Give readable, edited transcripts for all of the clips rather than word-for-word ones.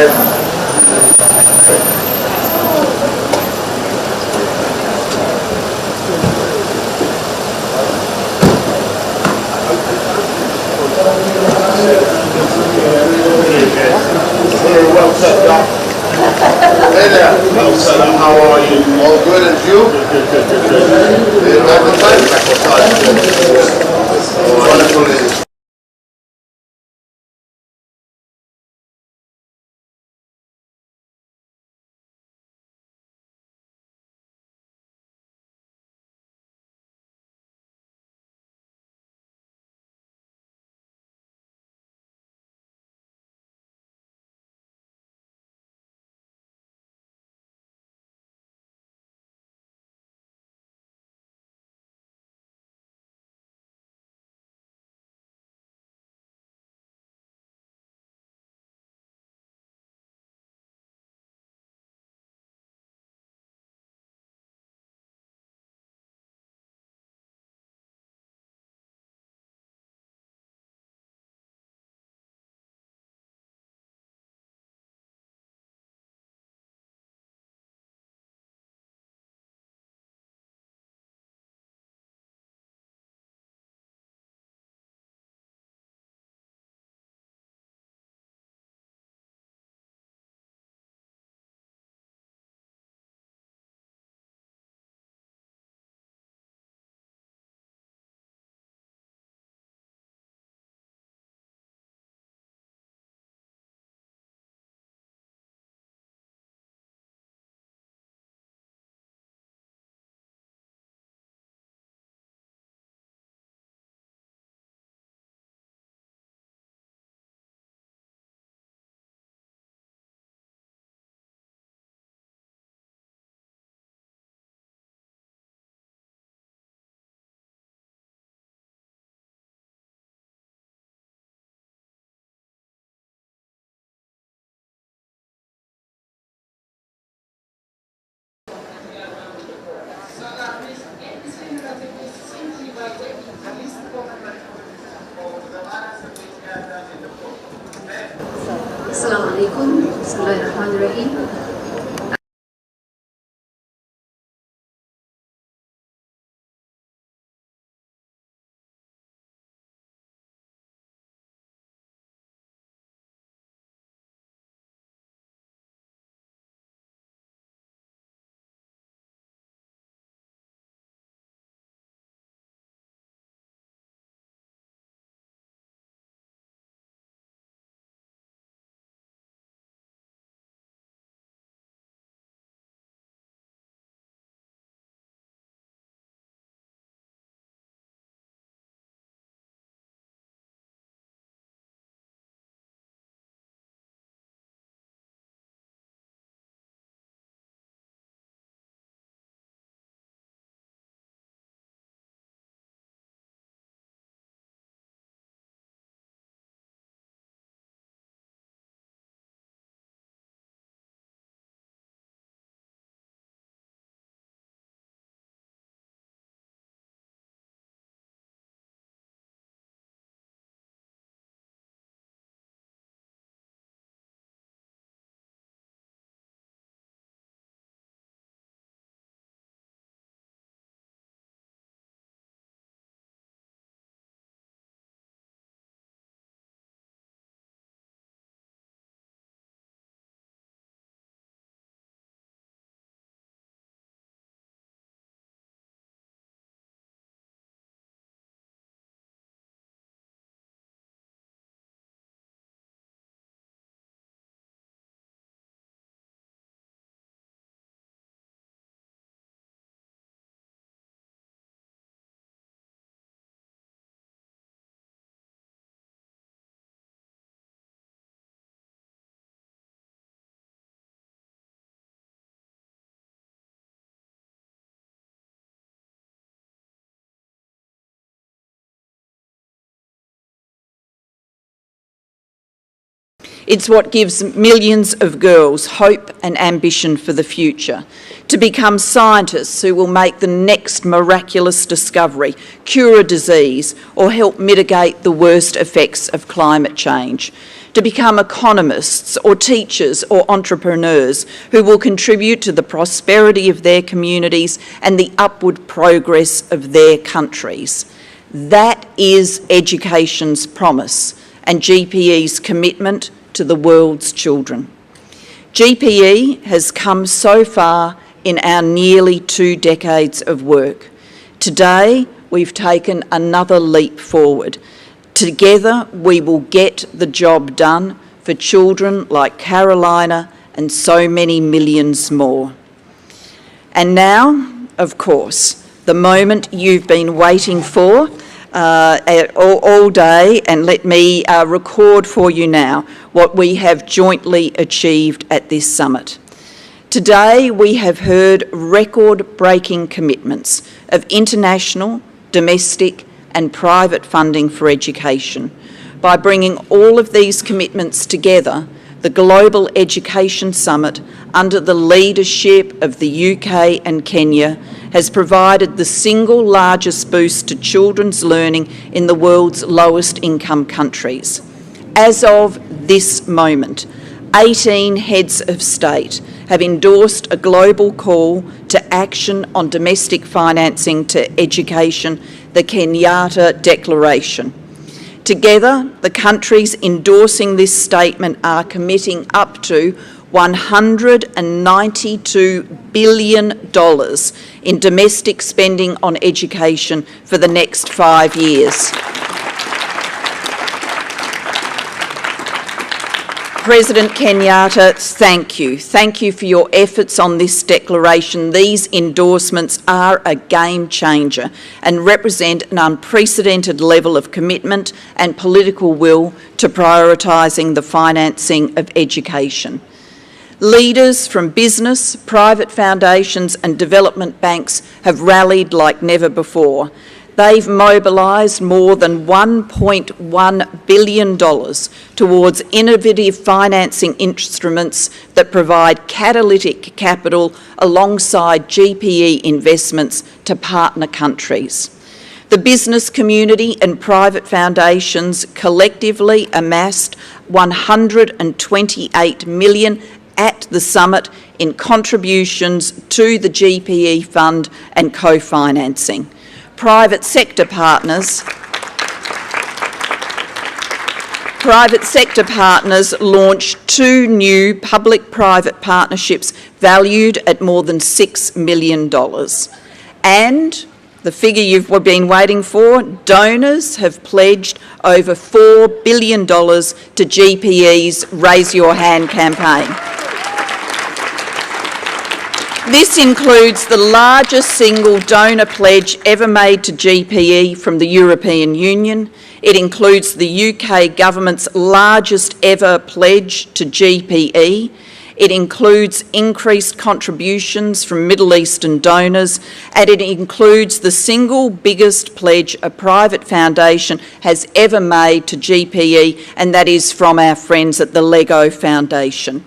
Well set up. Hey there. Well set up. How are you? All good, and you? Good. Wonderful lady. Assalamualaikum. Bismillahirrahmanirrahim. It's what gives millions of girls hope and ambition for the future, to become scientists who will make the next miraculous discovery, cure a disease, or help mitigate the worst effects of climate change, to become economists or teachers or entrepreneurs who will contribute to the prosperity of their communities and the upward progress of their countries. That is education's promise and GPE's commitment to the world's children. GPE has come so far in our nearly 2 decades of work. Today, we've taken another leap forward. Together, we will get the job done for children like Carolina and so many millions more. And now, of course, the moment you've been waiting for all day, and let me record for you now what we have jointly achieved at this summit. Today, we have heard record-breaking commitments of international, domestic and private funding for education. By bringing all of these commitments together, the Global Education Summit, under the leadership of the UK and Kenya, has provided the single largest boost to children's learning in the world's lowest income countries. As of this moment, 18 heads of state have endorsed a global call to action on domestic financing to education, the Kenyatta Declaration. Together, the countries endorsing this statement are committing up to $192 billion in domestic spending on education for the next 5 years. President Kenyatta, thank you. Thank you for your efforts on this declaration. These endorsements are a game changer and represent an unprecedented level of commitment and political will to prioritising the financing of education. Leaders from business, private foundations and development banks have rallied like never before. They've mobilised more than $1.1 billion towards innovative financing instruments that provide catalytic capital alongside GPE investments to partner countries. The business community and private foundations collectively amassed $128 million at the summit in contributions to the GPE fund and co-financing. Private sector partners launched 2 new public-private partnerships valued at more than $6 million. And the figure you've been waiting for, donors have pledged over $4 billion to GPE's Raise Your Hand campaign. This includes the largest single donor pledge ever made to GPE from the European Union. It includes the UK government's largest ever pledge to GPE. It includes increased contributions from Middle Eastern donors, and it includes the single biggest pledge a private foundation has ever made to GPE, and that is from our friends at the Lego Foundation.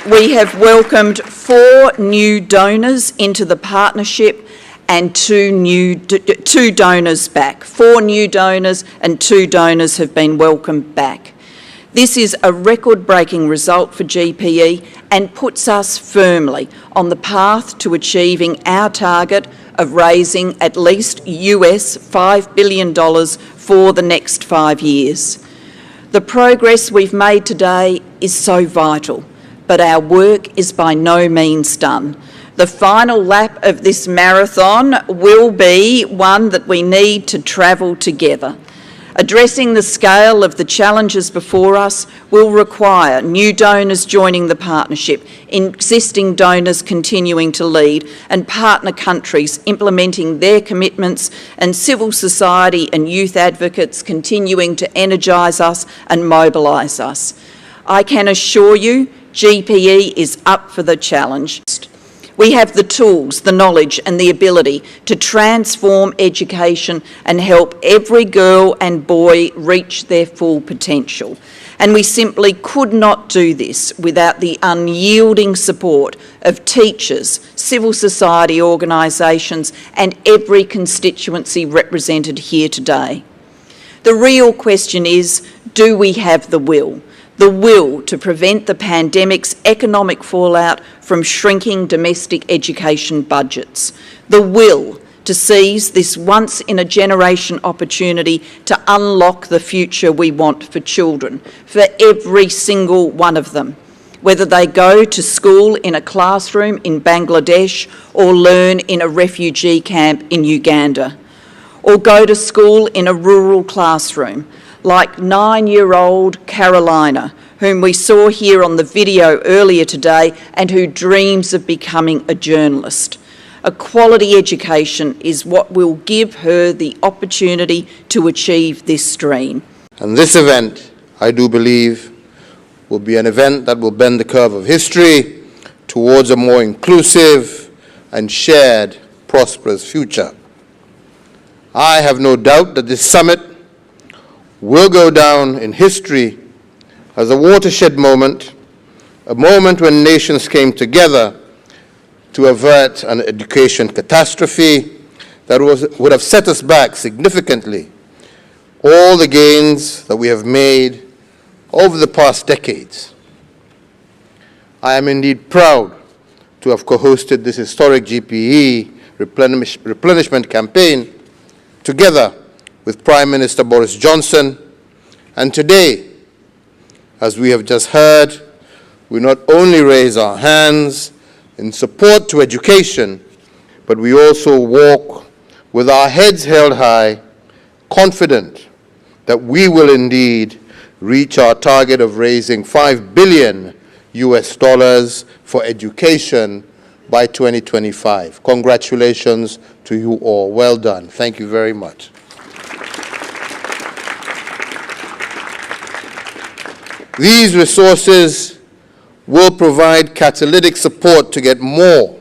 We have welcomed 4 new donors into the partnership and 2 donors back. 4 new donors and 2 donors have been welcomed back. This is a record-breaking result for GPE and puts us firmly on the path to achieving our target of raising at least US $5 billion for the next 5 years. The progress we've made today is so vital, but our work is by no means done. The final lap of this marathon will be one that we need to travel together. Addressing the scale of the challenges before us will require new donors joining the partnership, existing donors continuing to lead, and partner countries implementing their commitments, and civil society and youth advocates continuing to energise us and mobilise us. I can assure you, GPE is up for the challenge. We have the tools, the knowledge and the ability to transform education and help every girl and boy reach their full potential. And we simply could not do this without the unyielding support of teachers, civil society organisations and every constituency represented here today. The real question is, do we have the will? The will to prevent the pandemic's economic fallout from shrinking domestic education budgets. The will to seize this once-in-a-generation opportunity to unlock the future we want for children, for every single one of them, whether they go to school in a classroom in Bangladesh or learn in a refugee camp in Uganda, or go to school in a rural classroom, like 9-year-old Carolina, whom we saw here on the video earlier today and who dreams of becoming a journalist. A quality education is what will give her the opportunity to achieve this dream. And this event, I do believe, will be an event that will bend the curve of history towards a more inclusive and shared, prosperous future. I have no doubt that this summit will go down in history as a watershed moment, a moment when nations came together to avert an education catastrophe that would have set us back significantly. All the gains that we have made over the past decades. I am indeed proud to have co-hosted this historic GPE replenishment campaign together with Prime Minister Boris Johnson. And today, as we have just heard, we not only raise our hands in support to education, but we also walk with our heads held high, confident that we will indeed reach our target of raising $5 billion for education by 2025. Congratulations to you all. Well done. Thank you very much. These resources will provide catalytic support to get more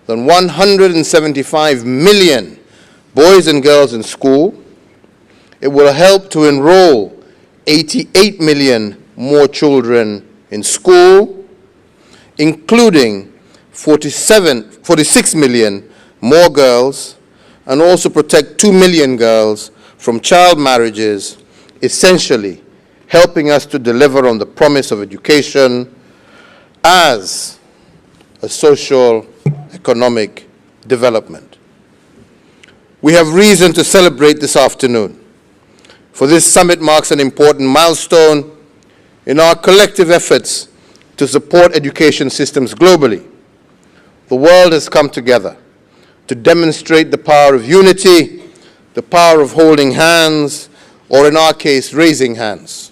than 175 million boys and girls in school. It will help to enroll 88 million more children in school, including 46 million more girls, and also protect 2 million girls from child marriages, essentially helping us to deliver on the promise of education as a social economic development. We have reason to celebrate this afternoon, for this summit marks an important milestone in our collective efforts to support education systems globally. The world has come together to demonstrate the power of unity, the power of holding hands, or in our case, raising hands,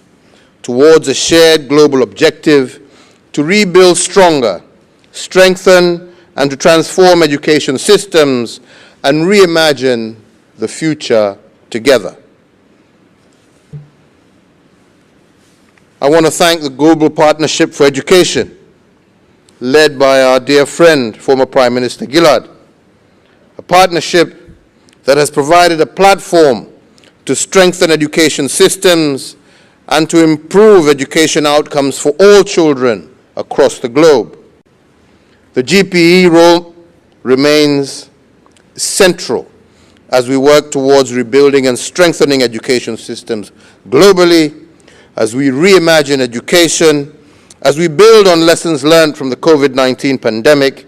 towards a shared global objective to rebuild stronger, strengthen, and to transform education systems and reimagine the future together. I want to thank the Global Partnership for Education, led by our dear friend, former Prime Minister Gillard, a partnership that has provided a platform to strengthen education systems and to improve education outcomes for all children across the globe. The GPE role remains central as we work towards rebuilding and strengthening education systems globally, as we reimagine education, as we build on lessons learned from the COVID-19 pandemic,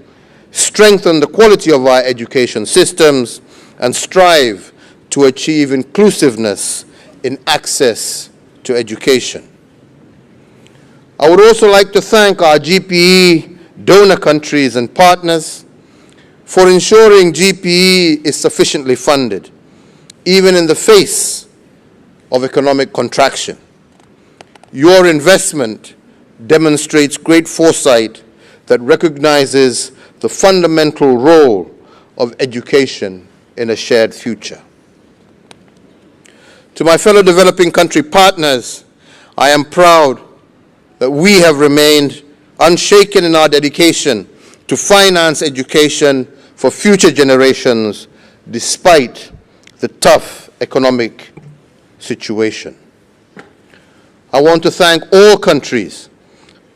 strengthen the quality of our education systems, and strive to achieve inclusiveness in access to education. I would also like to thank our GPE donor countries and partners for ensuring GPE is sufficiently funded, even in the face of economic contraction. Your investment demonstrates great foresight that recognizes the fundamental role of education in a shared future. To my fellow developing country partners, I am proud that we have remained unshaken in our dedication to finance education for future generations despite the tough economic situation. I want to thank all countries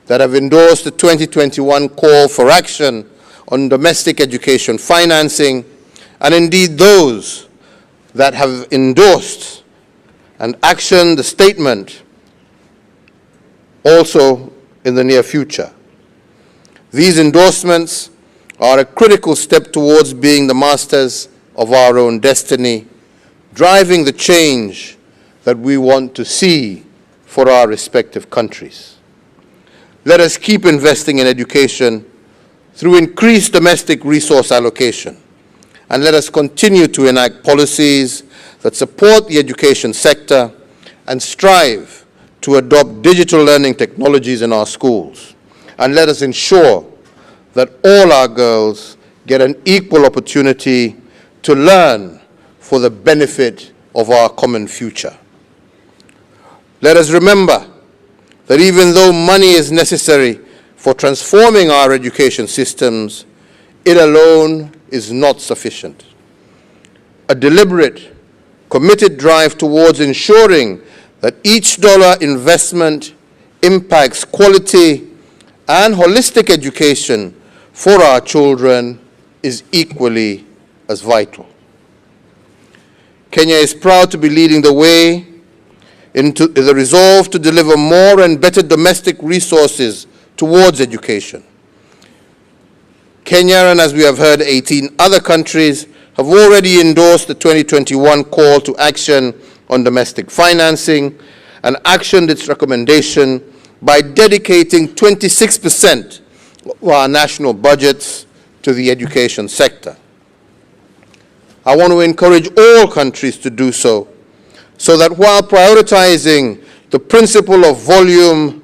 that have endorsed the 2021 call for action on domestic education financing, and indeed those that have endorsed and action the statement also in the near future. These endorsements are a critical step towards being the masters of our own destiny, driving the change that we want to see for our respective countries. Let us keep investing in education through increased domestic resource allocation, and let us continue to enact policies that support the education sector and strive to adopt digital learning technologies in our schools. And let us ensure that all our girls get an equal opportunity to learn for the benefit of our common future. Let us remember that even though money is necessary for transforming our education systems, it alone is not sufficient. A deliberate, committed drive towards ensuring that each dollar investment impacts quality and holistic education for our children is equally as vital. Kenya is proud to be leading the way into the resolve to deliver more and better domestic resources towards education. Kenya, and as we have heard, 18 other countries have already endorsed the 2021 call to action on domestic financing and actioned its recommendation by dedicating 26% of our national budgets to the education sector. I want to encourage all countries to do so that while prioritizing the principle of volume,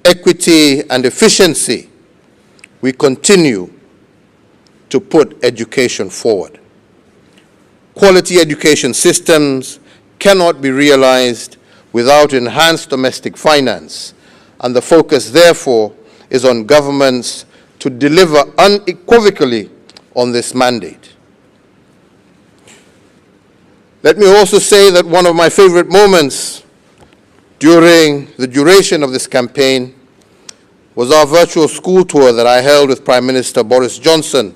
equity, and efficiency, we continue to put education forward. Quality education systems cannot be realized without enhanced domestic finance, and the focus, therefore, is on governments to deliver unequivocally on this mandate. Let me also say that one of my favorite moments during the duration of this campaign was our virtual school tour that I held with Prime Minister Boris Johnson,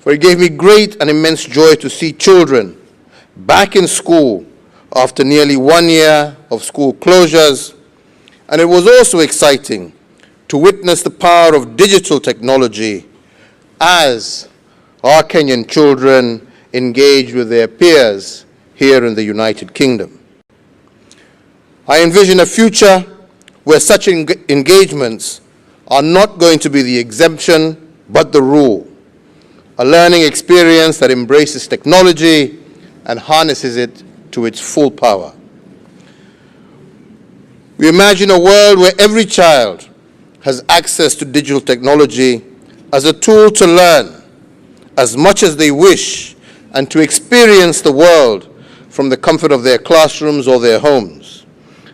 for it gave me great and immense joy to see children back in school after nearly 1 year of school closures, and it was also exciting to witness the power of digital technology as our Kenyan children engage with their peers here in the United Kingdom. I envision a future where such engagements are not going to be the exemption, but the rule. A learning experience that embraces technology and harnesses it to its full power. We imagine a world where every child has access to digital technology as a tool to learn as much as they wish and to experience the world from the comfort of their classrooms or their homes.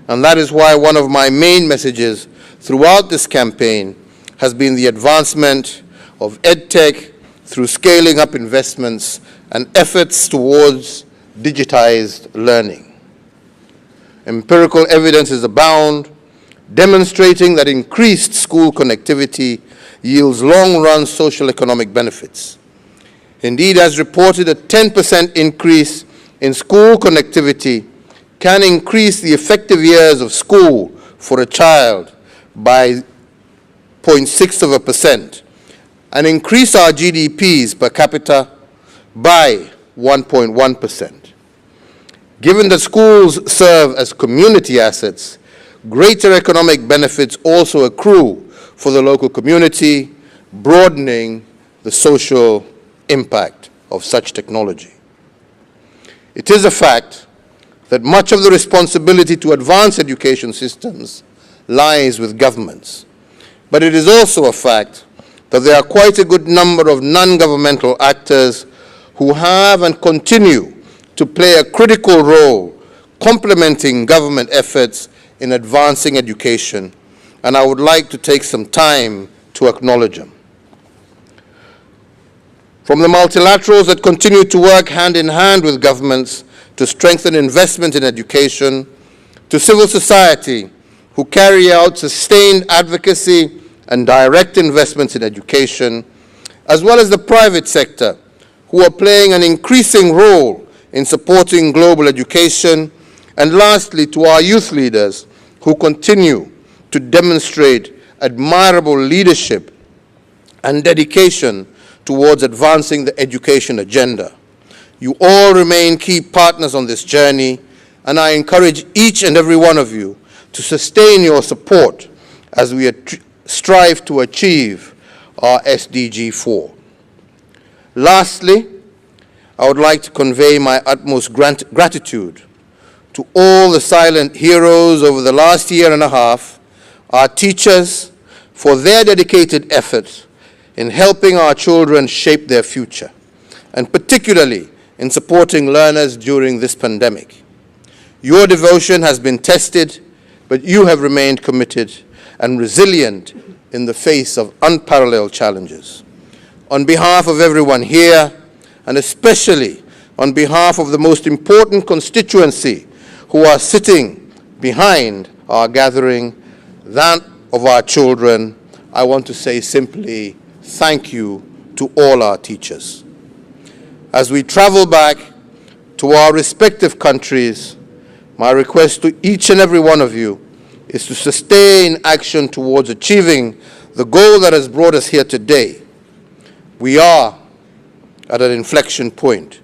And that is why one of my main messages throughout this campaign has been the advancement of EdTech through scaling up investments and efforts towards digitized learning. Empirical evidences abound, demonstrating that increased school connectivity yields long-run social economic benefits. Indeed, as reported, a 10% increase in school connectivity can increase the effective years of school for a child by 0.6% and increase our GDPs per capita by 1.1%. Given that schools serve as community assets, greater economic benefits also accrue for the local community, broadening the social impact of such technology. It is a fact that much of the responsibility to advance education systems lies with governments. But it is also a fact that there are quite a good number of non-governmental actors who have and continue to play a critical role complementing government efforts in advancing education, and I would like to take some time to acknowledge them. From the multilaterals that continue to work hand in hand with governments to strengthen investment in education, to civil society who carry out sustained advocacy and direct investments in education, as well as the private sector who are playing an increasing role in supporting global education And lastly, to our youth leaders who continue to demonstrate admirable leadership and dedication towards advancing the education agenda. You all remain key partners on this journey, and I encourage each and every one of you to sustain your support as we strive to achieve our SDG 4. Lastly, I would like to convey my utmost gratitude to all the silent heroes over the last year and a half, our teachers, for their dedicated efforts in helping our children shape their future, and particularly in supporting learners during this pandemic. Your devotion has been tested, but you have remained committed and resilient in the face of unparalleled challenges. On behalf of everyone here, and especially on behalf of the most important constituency who are sitting behind our gathering, that of our children, I want to say simply thank you to all our teachers. As we travel back to our respective countries, my request to each and every one of you is to sustain action towards achieving the goal that has brought us here today. We are at an inflection point,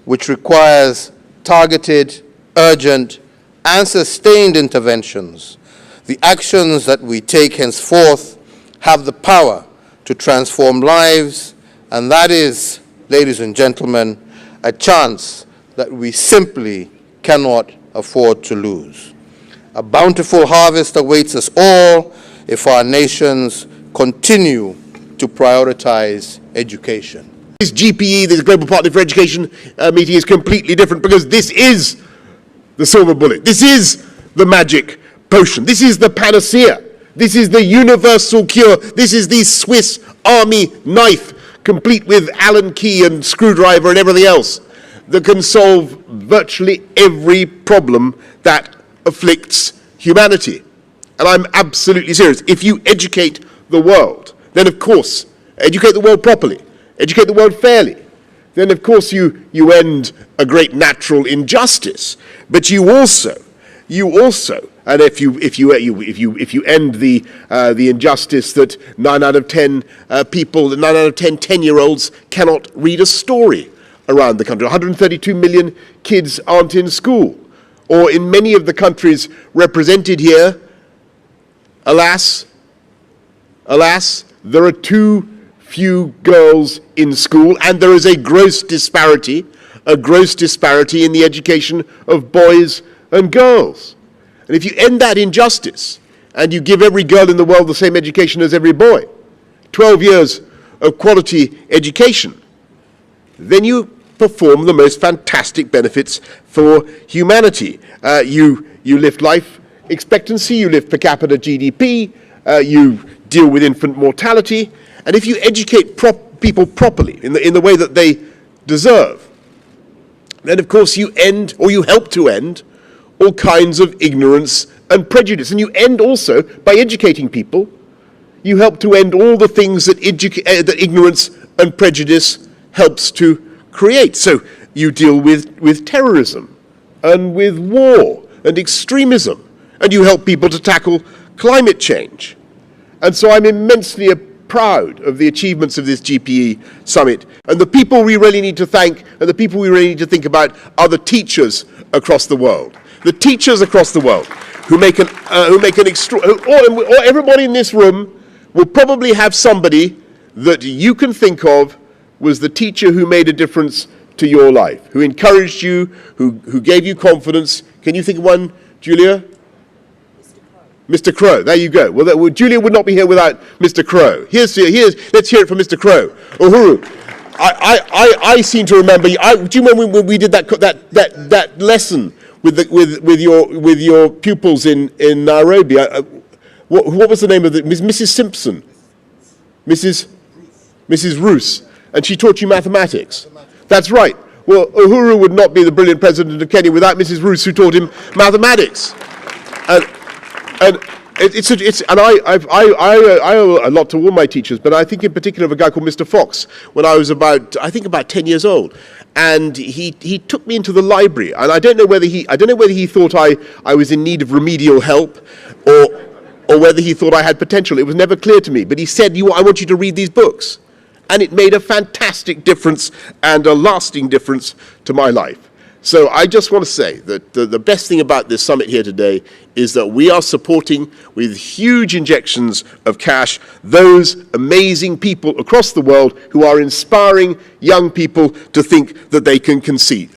which requires targeted, urgent, and sustained interventions. The actions that we take henceforth have the power to transform lives, and that is, ladies and gentlemen, a chance that we simply cannot afford to lose. A bountiful harvest awaits us all if our nations continue to prioritize education. This GPE, this Global Partner for Education meeting is completely different because this is the silver bullet. This is the magic potion. This is the panacea. This is the universal cure. This is the Swiss Army knife, complete with Allen key and screwdriver and everything else, that can solve virtually every problem that afflicts humanity. And I'm absolutely serious. If you educate the world, then of course, educate the world properly, educate the world fairly, then of course you end a great natural injustice. But you also, and if you end the injustice that 9 out of 10 people, 9 out of 10 10-year-olds cannot read a story around the country. 132 million kids aren't in school. Or in many of the countries represented here, alas, there are too few girls in school, and there is a gross disparity in the education of boys and girls. And if you end that injustice, and you give every girl in the world the same education as every boy, 12 years of quality education, then you perform the most fantastic benefits for humanity. You lift life expectancy, you lift per capita GDP, you deal with infant mortality, and if you educate people properly in the way that they deserve, then of course you end, or you help to end, all kinds of ignorance and prejudice. And you end also, by educating people, you help to end all the things that ignorance and prejudice helps to create. So you deal with terrorism and with war and extremism, and you help people to tackle climate change. And so I'm immensely proud of the achievements of this GPE summit. And the people we really need to thank and the people we really need to think about are the teachers across the world. The teachers across the world who make an or everybody in this room will probably have somebody that you can think of was the teacher who made a difference to your life, who encouraged you, who gave you confidence. Can you think of one, Julia? Mr. Crow, there you go. Well, Julia would not be here without Mr. Crow. Let's hear it from Mr. Crow. Uhuru, I seem to remember. Do you remember when we did that lesson with your pupils in Nairobi? What was the name of Mrs. Simpson, Mrs. Roos, and she taught you mathematics. That's right. Well, Uhuru would not be the brilliant president of Kenya without Mrs. Roos, who taught him mathematics. I owe a lot to all my teachers, but I think in particular of a guy called Mr. Fox when I was about 10 years old. And he took me into the library, and I don't know whether he thought I was in need of remedial help or whether he thought I had potential. It was never clear to me, but he said, I want you to read these books. And it made a fantastic difference and a lasting difference to my life. So I just want to say that the best thing about this summit here today is that we are supporting with huge injections of cash those amazing people across the world who are inspiring young people to think that they can